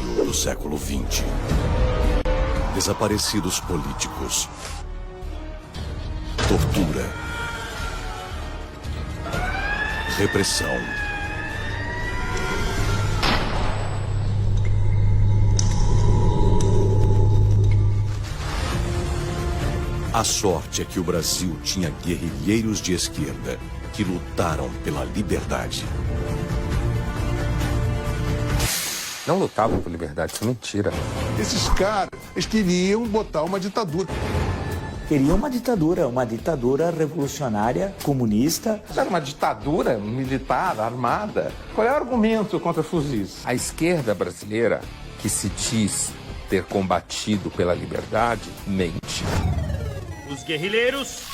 meio do século XX. Desaparecidos políticos. Tortura. Repressão. A sorte é que o Brasil tinha guerrilheiros de esquerda que lutaram pela liberdade. Não lutavam por liberdade, isso é mentira. Esses caras, eles queriam botar uma ditadura. Queriam uma ditadura revolucionária, comunista. Era uma ditadura militar, armada. Qual é o argumento contra fuzis? A esquerda brasileira, que se diz ter combatido pela liberdade, mente. Os guerrilheiros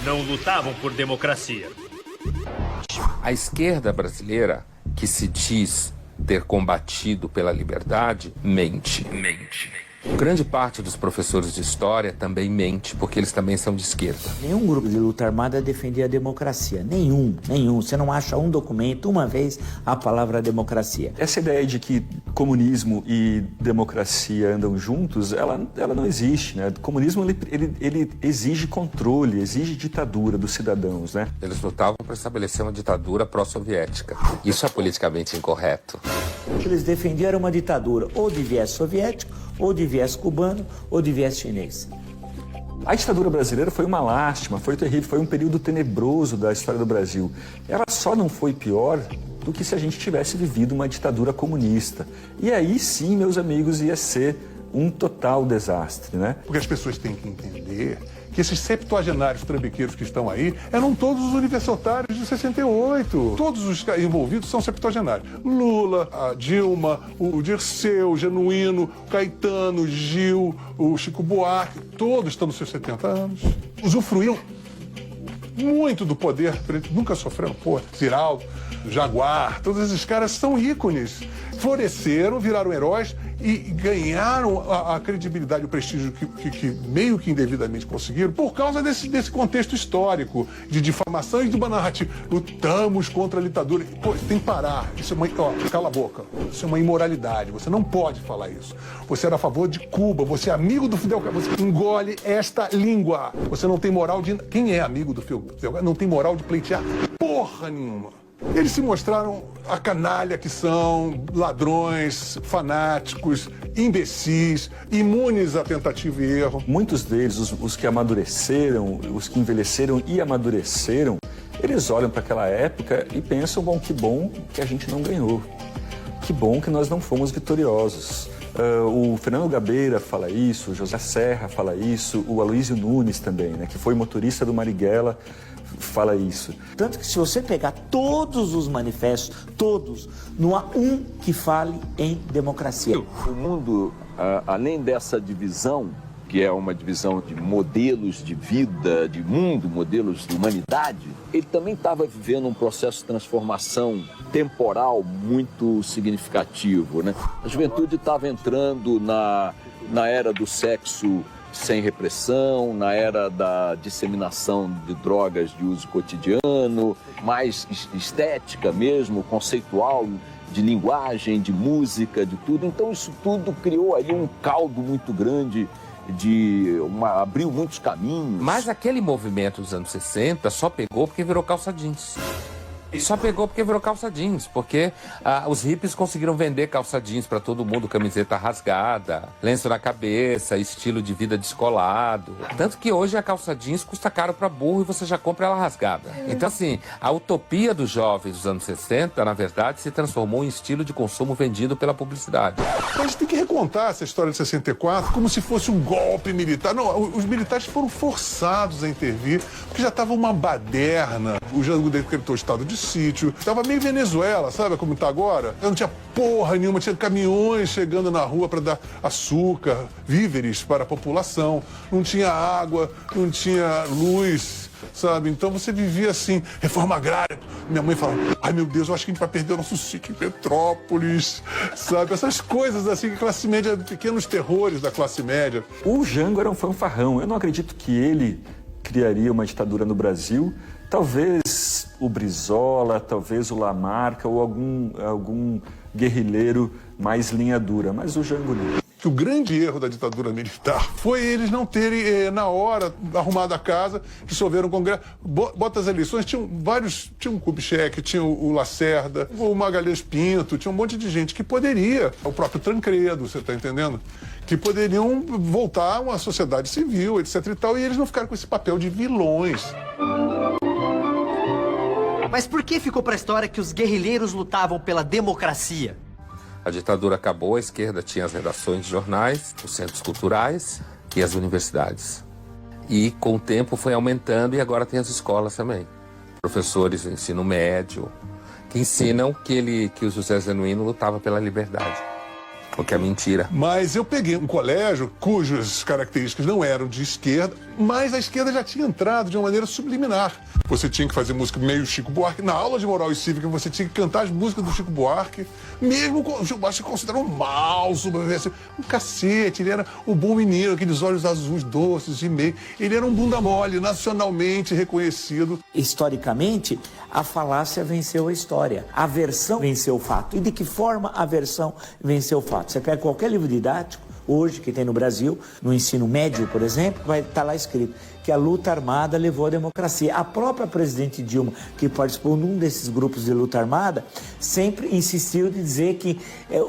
não lutavam por democracia. A esquerda brasileira, que se diz ter combatido pela liberdade, mente. Grande parte dos professores de história também mente, porque eles também são de esquerda. Nenhum grupo de luta armada defendia a democracia. Nenhum. Você não acha um documento, uma vez, a palavra democracia. Essa ideia de que comunismo e democracia andam juntos, ela não existe, né? O comunismo, ele exige controle, exige ditadura dos cidadãos, né? Eles lutavam para estabelecer uma ditadura pró-soviética. Isso é politicamente incorreto. O que eles defendiam era uma ditadura ou de viés soviético, ou de viés cubano, ou de viés chinês. A ditadura brasileira foi uma lástima, foi terrível, foi um período tenebroso da história do Brasil. Ela só não foi pior do que se a gente tivesse vivido uma ditadura comunista. E aí sim, meus amigos, ia ser um total desastre, né? Porque as pessoas têm que entender que esses septuagenários trambiqueiros que estão aí eram todos os universitários de 68. Todos os envolvidos são septuagenários. Lula, a Dilma, o Dirceu, o Genuíno, o Caetano, o Gil, o Chico Buarque, todos estão nos seus 70 anos. Usufruíram muito do poder, nunca sofreram, Ziraldo, Jaguar, todos esses caras são ícones. Floresceram, viraram heróis e ganharam a credibilidade e o prestígio que meio que indevidamente conseguiram por causa desse contexto histórico de difamação e de uma narrativa. Lutamos contra a ditadura. Tem que parar. Isso é cala a boca. Isso é uma imoralidade. Você não pode falar isso. Você era a favor de Cuba. Você é amigo do Fidel Castro. Você engole esta língua. Você não tem moral de... Quem é amigo do Fidel Castro não tem moral de pleitear porra nenhuma. Eles se mostraram a canalha que são, ladrões, fanáticos, imbecis, imunes a tentativa e erro. Muitos deles, os que amadureceram, os que envelheceram e amadureceram, eles olham para aquela época e pensam, que bom que a gente não ganhou. Que bom que nós não fomos vitoriosos. O Fernando Gabeira fala isso, o José Serra fala isso, o Aloysio Nunes também, né, que foi motorista do Marighella, fala isso. Tanto que se você pegar todos os manifestos, todos, não há um que fale em democracia. O mundo, além dessa divisão, que é uma divisão de modelos de vida, de mundo, modelos de humanidade, ele também estava vivendo um processo de transformação temporal muito significativo, né? A juventude estava entrando na era do sexo sem repressão, na era da disseminação de drogas de uso cotidiano, mais estética mesmo, conceitual, de linguagem, de música, de tudo. Então isso tudo criou aí um caldo muito grande, abriu muitos caminhos. Mas aquele movimento dos anos 60 só pegou porque virou calça jeans. Só pegou porque virou calça jeans, porque os hippies conseguiram vender calça jeans para todo mundo, camiseta rasgada, lenço na cabeça, estilo de vida descolado. Tanto que hoje a calça jeans custa caro para burro e você já compra ela rasgada. Então, assim, a utopia dos jovens dos anos 60, na verdade, se transformou em estilo de consumo vendido pela publicidade. A gente tem que recontar essa história de 64 como se fosse um golpe militar. Não, os militares foram forçados a intervir, porque já estava uma baderna. O Jango decretou estado de sítio. Tava meio Venezuela, sabe como tá agora? Não tinha porra nenhuma, tinha caminhões chegando na rua para dar açúcar, víveres para a população. Não tinha água, não tinha luz, sabe? Então você vivia assim, reforma agrária. Minha mãe falava, ai meu Deus, eu acho que a gente vai perder o nosso sítio em Petrópolis, sabe? Essas coisas assim, que classe média, pequenos terrores da classe média. O Jango era um fanfarrão. Eu não acredito que ele criaria uma ditadura no Brasil. Talvez o Brizola, talvez o Lamarca ou algum guerrilheiro mais linha dura, mas o Jango não. Que o grande erro da ditadura militar foi eles não terem, na hora, arrumado a casa, dissolveram o Congresso. Bota as eleições, tinha o Kubitschek, tinha o Lacerda, o Magalhães Pinto, tinha um monte de gente que poderia, o próprio Tancredo, você está entendendo? Que poderiam voltar a uma sociedade civil, etc e tal, e eles não ficaram com esse papel de vilões. Mas por que ficou para a história que os guerrilheiros lutavam pela democracia? A ditadura acabou, a esquerda tinha as redações de jornais, os centros culturais e as universidades. E com o tempo foi aumentando e agora tem as escolas também. Professores do ensino médio que ensinam que o José Genuíno lutava pela liberdade. O que é mentira. Mas eu peguei um colégio cujas características não eram de esquerda, mas a esquerda já tinha entrado de uma maneira subliminar. Você tinha que fazer música meio Chico Buarque. Na aula de moral e cívica você tinha que cantar as músicas do Chico Buarque. Mesmo o Chico Buarque se considerou um mal, um cacete. Ele era o bom menino, aqueles olhos azuis doces de meio. Ele era um bunda mole, nacionalmente reconhecido. Historicamente, a falácia venceu a história. A versão venceu o fato. E de que forma a versão venceu o fato? Você pega qualquer livro didático, hoje, que tem no Brasil, no ensino médio, por exemplo, vai estar lá escrito que a luta armada levou à democracia. A própria presidente Dilma, que participou num desses grupos de luta armada, sempre insistiu de dizer que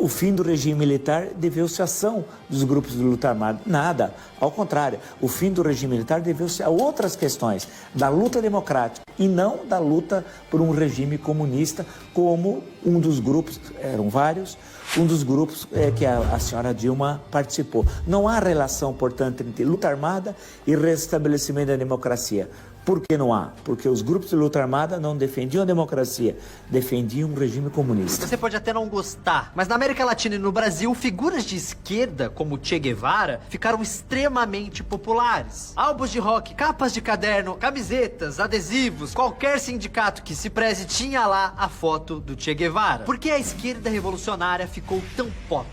o fim do regime militar deveu-se à ação dos grupos de luta armada. Nada, ao contrário, o fim do regime militar deveu-se a outras questões, da luta democrática e não da luta por um regime comunista, como um dos grupos, eram vários, um dos grupos que a senhora Dilma participou. Não há relação, portanto, entre luta armada e restabelecimento da democracia. Por que não há? Porque os grupos de luta armada não defendiam a democracia, defendiam um regime comunista. Você pode até não gostar, mas na América Latina e no Brasil, figuras de esquerda, como Che Guevara, ficaram extremamente populares. Álbuns de rock, capas de caderno, camisetas, adesivos, qualquer sindicato que se preze tinha lá a foto do Che Guevara. Por que a esquerda revolucionária ficou tão pop?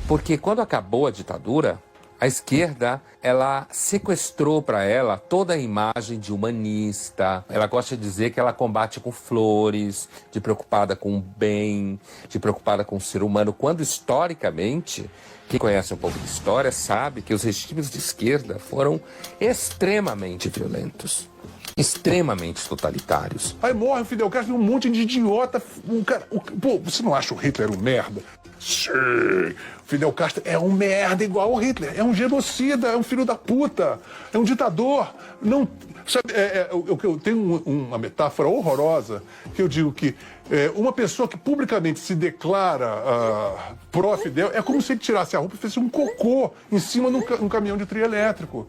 Porque quando acabou a ditadura, a esquerda, ela sequestrou para ela toda a imagem de humanista. Ela gosta de dizer que ela combate com flores, de preocupada com o bem, de preocupada com o ser humano, quando historicamente, quem conhece um pouco de história sabe que os regimes de esquerda foram extremamente violentos, extremamente totalitários. Aí morre o Fidel Castro e um monte de idiota. Pô, você não acha o Hitler um merda? Sim, Fidel Castro é um merda igual ao Hitler. É um genocida, é um filho da puta, é um ditador. Não, sabe, eu tenho uma metáfora horrorosa que eu digo que uma pessoa que publicamente se declara pró-Fidel é como se ele tirasse a roupa e fizesse um cocô em cima de um caminhão de trio elétrico.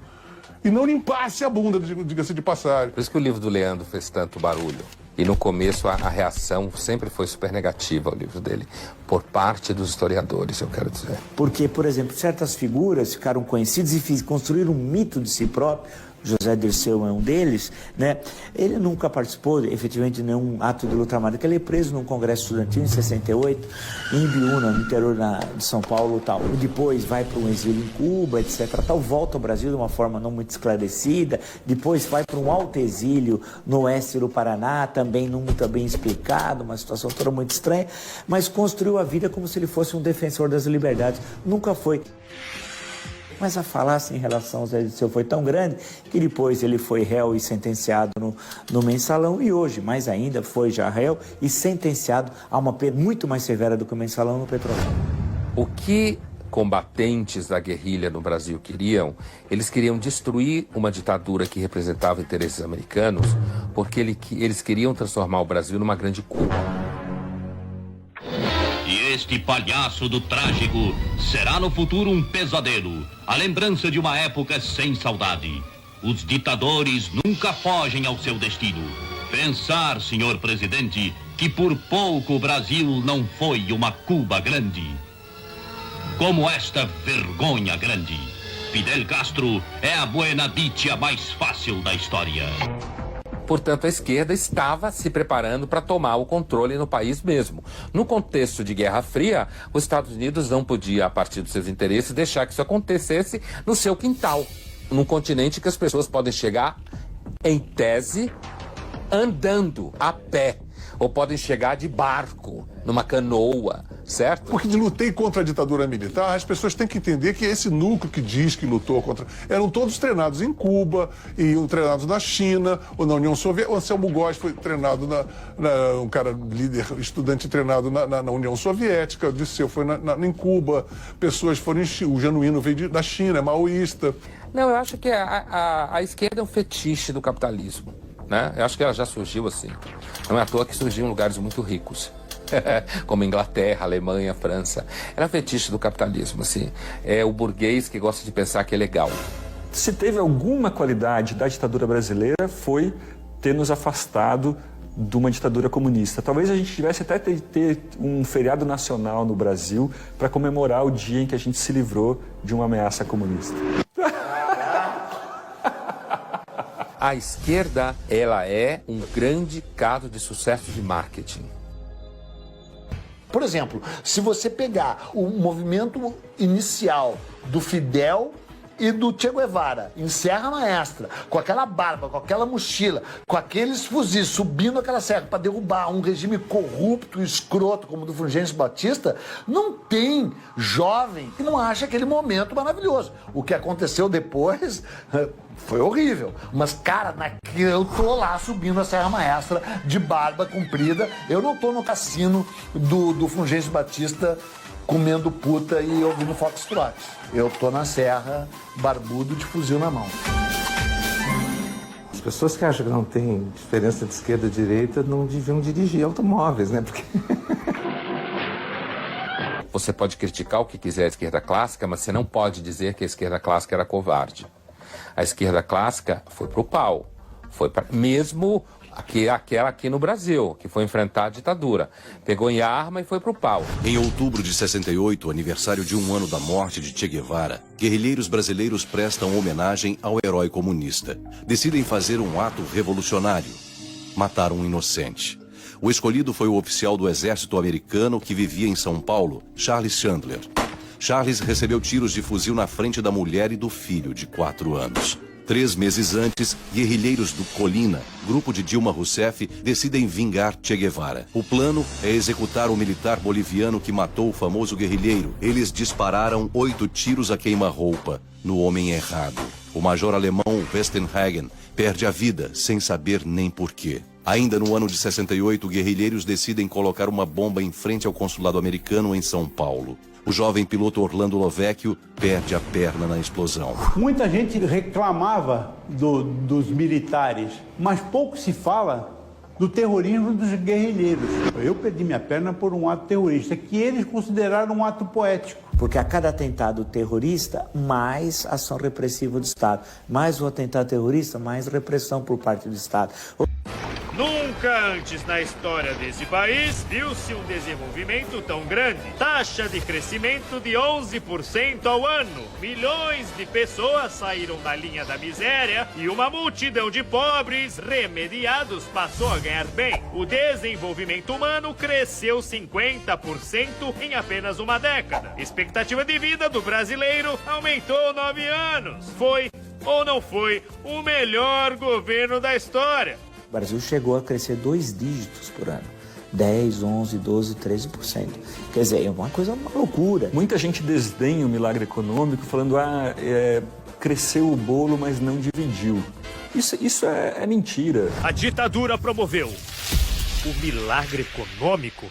E não limpasse a bunda, diga-se de passagem. Por isso que o livro do Leandro fez tanto barulho. E no começo a reação sempre foi super negativa ao livro dele, por parte dos historiadores, eu quero dizer. Porque, por exemplo, certas figuras ficaram conhecidas e construíram um mito de si próprio. José Dirceu é um deles, né? Ele nunca participou efetivamente de nenhum ato de luta armada, porque ele é preso num congresso estudantil em 68, em Ibiúna, no interior de São Paulo, tal. E depois vai para um exílio em Cuba, etc, tal, volta ao Brasil de uma forma não muito esclarecida, depois vai para um alto exílio no oeste do Paraná, também não muito bem explicado, uma situação toda muito estranha, mas construiu a vida como se ele fosse um defensor das liberdades. Nunca foi. Mas a falácia em relação ao Zé Dirceu foi tão grande que depois ele foi réu e sentenciado no Mensalão e hoje, mais ainda, foi já réu e sentenciado a uma pena muito mais severa do que o Mensalão no Petrolão. O que combatentes da guerrilha no Brasil queriam? Eles queriam destruir uma ditadura que representava interesses americanos porque eles queriam transformar o Brasil numa grande Cuba. E este palhaço do trágico será no futuro um pesadelo, a lembrança de uma época sem saudade. Os ditadores nunca fogem ao seu destino. Pensar, senhor presidente, que por pouco o Brasil não foi uma Cuba grande. Como esta vergonha grande. Fidel Castro é a buena dicha mais fácil da história. Portanto, a esquerda estava se preparando para tomar o controle no país mesmo. No contexto de Guerra Fria, os Estados Unidos não podia, a partir dos seus interesses, deixar que isso acontecesse no seu quintal. Num continente que as pessoas podem chegar, em tese, andando, a pé. ou podem chegar de barco, numa canoa, certo? Porque lutei contra a ditadura militar, as pessoas têm que entender que esse núcleo que diz que lutou contra... Eram todos treinados em Cuba, e treinados na China, ou na União Soviética. O Anselmo Góes foi treinado, um cara líder, estudante treinado na União Soviética, o Disseu foi em Cuba, pessoas foram o Genuíno veio da China, é maoísta. Não, eu acho que a esquerda é um fetiche do capitalismo, né? Eu acho que ela já surgiu assim. Não é à toa que surgiu em lugares muito ricos. Como Inglaterra, Alemanha, França. Era fetiche do capitalismo, assim. É o burguês que gosta de pensar que é legal. Se teve alguma qualidade da ditadura brasileira, foi ter nos afastado de uma ditadura comunista. Talvez a gente tivesse até ter um feriado nacional no Brasil para comemorar o dia em que a gente se livrou de uma ameaça comunista. A esquerda, ela é um grande caso de sucesso de marketing. Por exemplo, se você pegar o movimento inicial do Fidel e do Che Guevara, em Serra Maestra, com aquela barba, com aquela mochila, com aqueles fuzis subindo aquela serra para derrubar um regime corrupto, escroto como o do Fulgêncio Batista, não tem jovem que não acha aquele momento maravilhoso. O que aconteceu depois foi horrível. Mas, cara, eu tô lá subindo a Serra Maestra de barba comprida. Eu não tô no cassino do Fulgêncio Batista comendo puta e ouvindo Foxtrot. Eu tô na serra, barbudo, de fuzil na mão. As pessoas que acham que não tem diferença de esquerda e direita não deviam dirigir automóveis, né? Porque... Você pode criticar o que quiser a esquerda clássica, mas você não pode dizer que a esquerda clássica era covarde. A esquerda clássica foi pro pau. Foi pra... Mesmo aquela aqui no Brasil, que foi enfrentar a ditadura. Pegou em arma e foi pro pau. Em outubro de 68, aniversário de 1 ano da morte de Che Guevara, guerrilheiros brasileiros prestam homenagem ao herói comunista. Decidem fazer um ato revolucionário. Matar um inocente. O escolhido foi o oficial do exército americano que vivia em São Paulo, Charles Chandler. Charles recebeu tiros de fuzil na frente da mulher e do filho, de 4 anos. 3 meses antes, guerrilheiros do Colina, grupo de Dilma Rousseff, decidem vingar Che Guevara. O plano é executar o militar boliviano que matou o famoso guerrilheiro. Eles dispararam 8 tiros a queima-roupa no homem errado. O major alemão Westenhagen perde a vida sem saber nem porquê. Ainda no ano de 68, guerrilheiros decidem colocar uma bomba em frente ao consulado americano em São Paulo. O jovem piloto Orlando Lovecchio perde a perna na explosão. Muita gente reclamava dos militares, mas pouco se fala do terrorismo dos guerrilheiros. Eu perdi minha perna por um ato terrorista, que eles consideraram um ato poético. Porque a cada atentado terrorista, mais ação repressiva do Estado. Mais um atentado terrorista, mais repressão por parte do Estado. Nunca antes na história desse país viu-se um desenvolvimento tão grande. Taxa de crescimento de 11% ao ano. Milhões de pessoas saíram da linha da miséria e uma multidão de pobres remediados passou a ganhar bem. O desenvolvimento humano cresceu 50% em apenas uma década. Expectativa de vida do brasileiro aumentou 9 anos. Foi ou não foi o melhor governo da história? O Brasil chegou a crescer 2 dígitos por ano. 10, 11, 12, 13%. Quer dizer, é uma coisa, uma loucura. Muita gente desdenha o milagre econômico falando, cresceu o bolo, mas não dividiu. Isso é mentira. A ditadura promoveu o milagre econômico.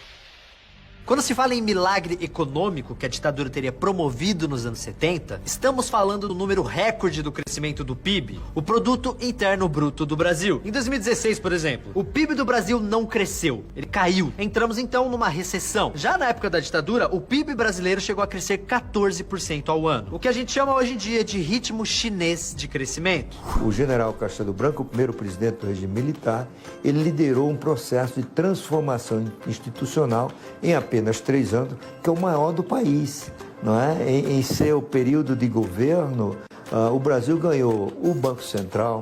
Quando se fala em milagre econômico que a ditadura teria promovido nos anos 70, estamos falando do número recorde do crescimento do PIB, o Produto Interno Bruto do Brasil. Em 2016, por exemplo, o PIB do Brasil não cresceu, ele caiu. Entramos então numa recessão. Já na época da ditadura, o PIB brasileiro chegou a crescer 14% ao ano, o que a gente chama hoje em dia de ritmo chinês de crescimento. O general Castelo Branco, o primeiro presidente do regime militar, ele liderou um processo de transformação institucional em apenas 3 anos, que é o maior do país, não é? Em seu período de governo, o Brasil ganhou o Banco Central,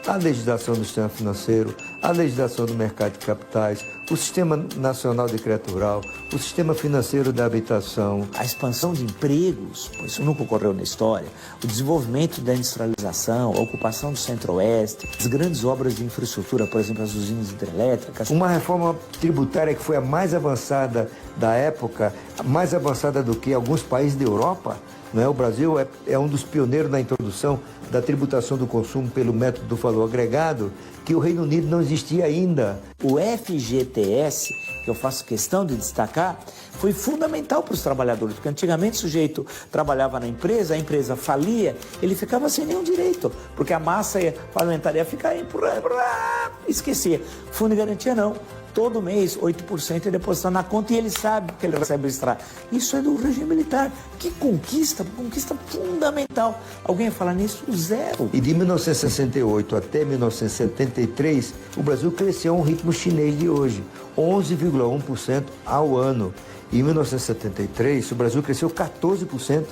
a legislação do sistema financeiro, a legislação do mercado de capitais, o Sistema Nacional de Crédito Rural, o Sistema Financeiro da Habitação. A expansão de empregos, isso nunca ocorreu na história, o desenvolvimento da industrialização, a ocupação do Centro-Oeste, as grandes obras de infraestrutura, por exemplo, as usinas hidrelétricas. Uma reforma tributária que foi a mais avançada da época, mais avançada do que alguns países da Europa. Não é? O Brasil é um dos pioneiros na introdução da tributação do consumo pelo método do valor agregado, que o Reino Unido não existia ainda. O FGTS, que eu faço questão de destacar, foi fundamental para os trabalhadores, porque antigamente o sujeito trabalhava na empresa, a empresa falia, ele ficava sem nenhum direito, porque a massa parlamentar ia ficar esquecer. Fundo de garantia não. Todo mês, 8% é depositado na conta e ele sabe que ele recebe o extrato. Isso é do regime militar. Que conquista fundamental. Alguém ia falar nisso? Zero. E de 1968 até 1973, o Brasil cresceu a um ritmo chinês de hoje, 11,1% ao ano. E em 1973, o Brasil cresceu 14%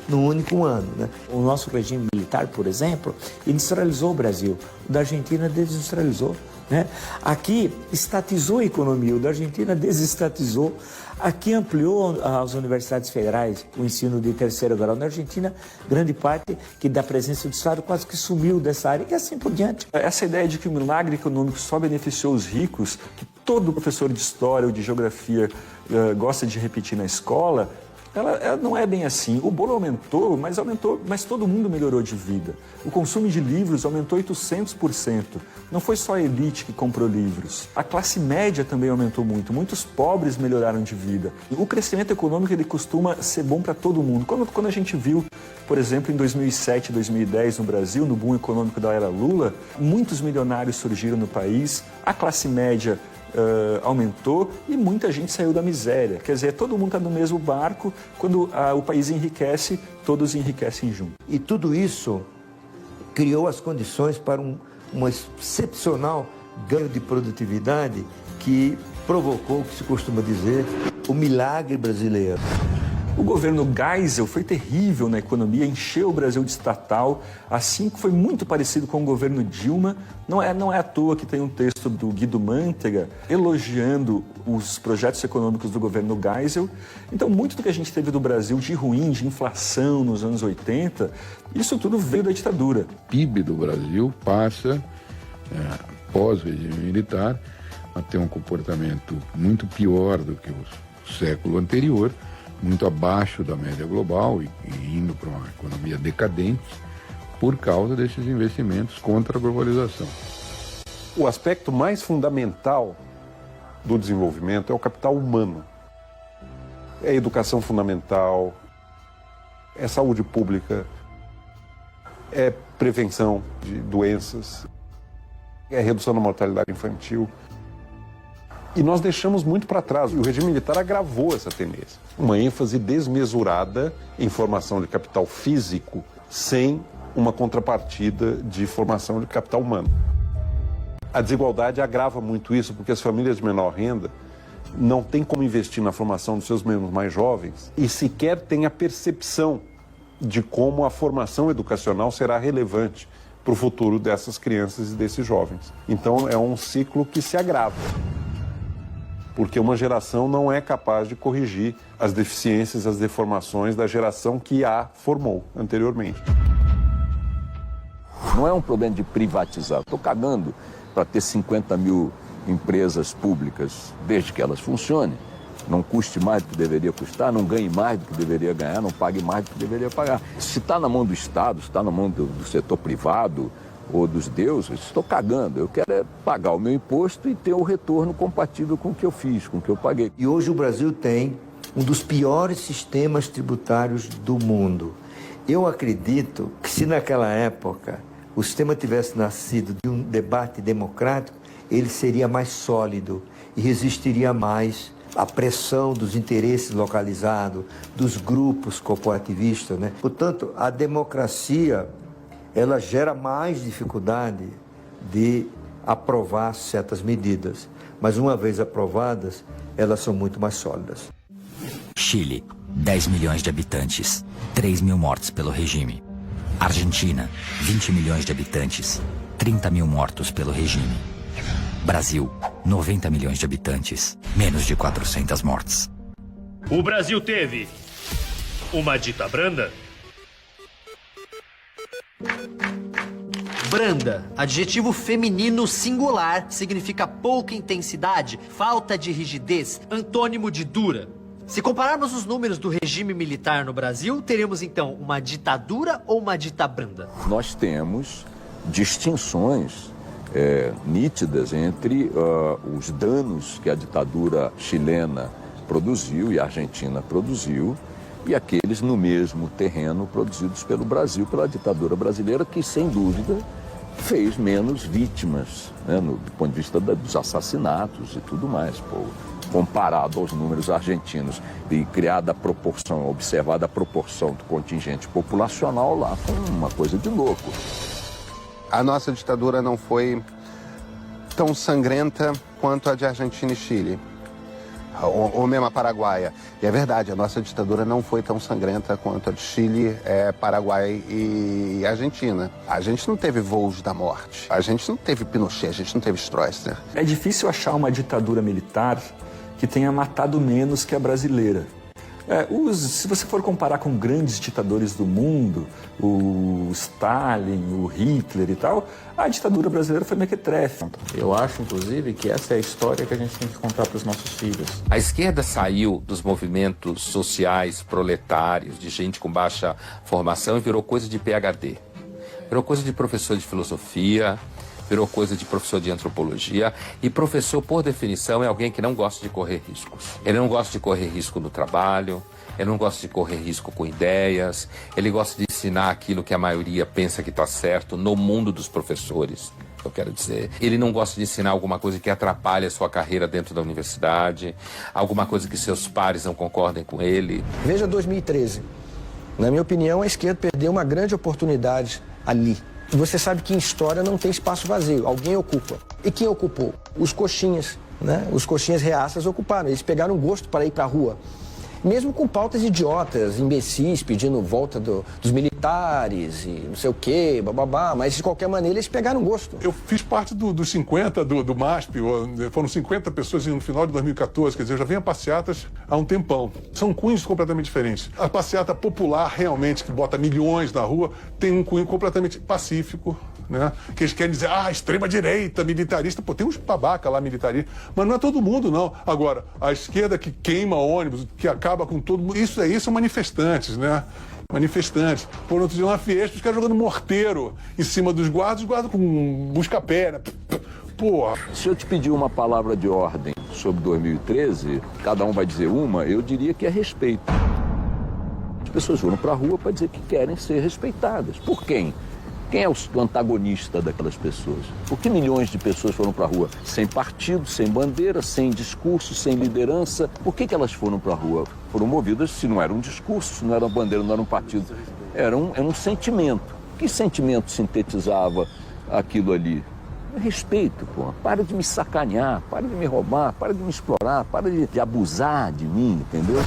no único ano. Né? O nosso regime militar, por exemplo, industrializou o Brasil. O da Argentina desindustrializou. Né? Aqui estatizou a economia, o da Argentina desestatizou. Aqui ampliou as universidades federais, o ensino de terceiro grau. Na Argentina, grande parte que da presença do Estado quase que sumiu dessa área e assim por diante. Essa ideia de que o milagre econômico só beneficiou os ricos, que todo professor de história ou de geografia gosta de repetir na escola, ela não é bem assim. O bolo aumentou, mas todo mundo melhorou de vida. O consumo de livros aumentou 800%. Não foi só a elite que comprou livros. A classe média também aumentou muito. Muitos pobres melhoraram de vida. O crescimento econômico ele costuma ser bom para todo mundo. Quando a gente viu, por exemplo, em 2007, 2010 no Brasil, no boom econômico da era Lula, muitos milionários surgiram no país, a classe média aumentou e muita gente saiu da miséria. Quer dizer, todo mundo está no mesmo barco. Quando o país enriquece, todos enriquecem junto. E tudo isso criou as condições para um excepcional ganho de produtividade que provocou o que se costuma dizer o milagre brasileiro. O governo Geisel foi terrível na economia, encheu o Brasil de estatal, assim que foi muito parecido com o governo Dilma. Não é à toa que tem um texto do Guido Mantega elogiando os projetos econômicos do governo Geisel. Então, muito do que a gente teve do Brasil de ruim, de inflação nos anos 80, isso tudo veio da ditadura. O PIB do Brasil passa, pós-regime militar, a ter um comportamento muito pior do que o século anterior, muito abaixo da média global e indo para uma economia decadente por causa desses investimentos contra a globalização. O aspecto mais fundamental do desenvolvimento é o capital humano. É a educação fundamental, é saúde pública, é prevenção de doenças, é redução da mortalidade infantil. E nós deixamos muito para trás. O regime militar agravou essa tendência. Uma ênfase desmesurada em formação de capital físico sem uma contrapartida de formação de capital humano. A desigualdade agrava muito isso, porque as famílias de menor renda não têm como investir na formação dos seus membros mais jovens e sequer têm a percepção de como a formação educacional será relevante para o futuro dessas crianças e desses jovens. Então é um ciclo que se agrava, porque uma geração não é capaz de corrigir as deficiências, as deformações da geração que a formou anteriormente. Não é um problema de privatizar. Estou cagando para ter 50 mil empresas públicas, desde que elas funcionem. Não custe mais do que deveria custar, não ganhe mais do que deveria ganhar, não pague mais do que deveria pagar. Se está na mão do Estado, se está na mão do setor privado ou dos deuses, estou cagando. Eu quero é pagar o meu imposto e ter o retorno compatível com o que eu fiz, com o que eu paguei. E hoje o Brasil tem um dos piores sistemas tributários do mundo. Eu acredito que se naquela época o sistema tivesse nascido de um debate democrático, ele seria mais sólido e resistiria mais à pressão dos interesses localizados, dos grupos corporativistas, né? Portanto, a democracia, ela gera mais dificuldade de aprovar certas medidas, mas uma vez aprovadas, elas são muito mais sólidas. Chile, 10 milhões de habitantes, 3 mil mortos pelo regime. Argentina, 20 milhões de habitantes, 30 mil mortos pelo regime. Brasil, 90 milhões de habitantes, menos de 400 mortes. O Brasil teve uma dita branda? Branda, adjetivo feminino singular, significa pouca intensidade, falta de rigidez, antônimo de dura. Se compararmos os números do regime militar no Brasil, teremos então uma ditadura ou uma dita branda? Nós temos distinções nítidas entre os danos que a ditadura chilena produziu e a Argentina produziu e aqueles no mesmo terreno produzidos pelo Brasil, pela ditadura brasileira, que sem dúvida fez menos vítimas, né, do ponto de vista dos assassinatos e tudo mais, comparado aos números argentinos e criada a proporção, observada a proporção do contingente populacional lá, foi uma coisa de louco. A nossa ditadura não foi tão sangrenta quanto a de Argentina e Chile, ou mesmo a paraguaia. E é verdade, a nossa ditadura não foi tão sangrenta quanto a de Chile, Paraguai e Argentina. A gente não teve voos da morte, a gente não teve Pinochet, a gente não teve Stroessner. É difícil achar uma ditadura militar que tenha matado menos que a brasileira. Se você for comparar com grandes ditadores do mundo, o Stalin, o Hitler e tal, a ditadura brasileira foi mequetrefe. Eu acho, inclusive, que essa é a história que a gente tem que contar para os nossos filhos. A esquerda saiu dos movimentos sociais proletários, de gente com baixa formação, e virou coisa de PhD. Virou coisa de professor de filosofia, virou coisa de professor de antropologia. E professor, por definição, é alguém que não gosta de correr riscos. Ele não gosta de correr risco no trabalho, ele não gosta de correr risco com ideias, ele gosta de ensinar aquilo que a maioria pensa que está certo no mundo dos professores, eu quero dizer. Ele não gosta de ensinar alguma coisa que atrapalhe a sua carreira dentro da universidade, alguma coisa que seus pares não concordem com ele. Veja 2013. Na minha opinião, a esquerda perdeu uma grande oportunidade ali. Você sabe que em história não tem espaço vazio, alguém ocupa. E quem ocupou? Os coxinhas, né? Os coxinhas reaças ocuparam, eles pegaram gosto para ir para a rua. Mesmo com pautas idiotas, imbecis, pedindo volta dos militares e não sei o quê, bababá, mas de qualquer maneira eles pegaram gosto. Eu fiz parte dos 50 do MASP, foram 50 pessoas no final de 2014, quer dizer, eu já venho a passeatas há um tempão. São cunhos completamente diferentes. A passeata popular, realmente, que bota milhões na rua, tem um cunho completamente pacífico, né? Que eles querem dizer, extrema-direita, militarista. Pô, tem uns babaca lá, militarista. Mas não é todo mundo, não. Agora, a esquerda que queima ônibus, que acaba com todo mundo, isso são manifestantes, né? Manifestantes. Por outro dia, uma Fiesp, os caras jogando morteiro em cima dos guardas, os guardas com busca-pé, né? Porra. Se eu te pedir uma palavra de ordem sobre 2013, cada um vai dizer uma, eu diria que é respeito. As pessoas foram pra rua para dizer que querem ser respeitadas. Por quem? Quem é o antagonista daquelas pessoas? Por que milhões de pessoas foram para a rua? Sem partido, sem bandeira, sem discurso, sem liderança. Por que elas foram para a rua? Foram movidas, se não era um discurso, se não era uma bandeira, não era um partido. Era um sentimento. Que sentimento sintetizava aquilo ali? Respeito, pô. Para de me sacanear, para de me roubar, para de me explorar, para de abusar de mim, entendeu?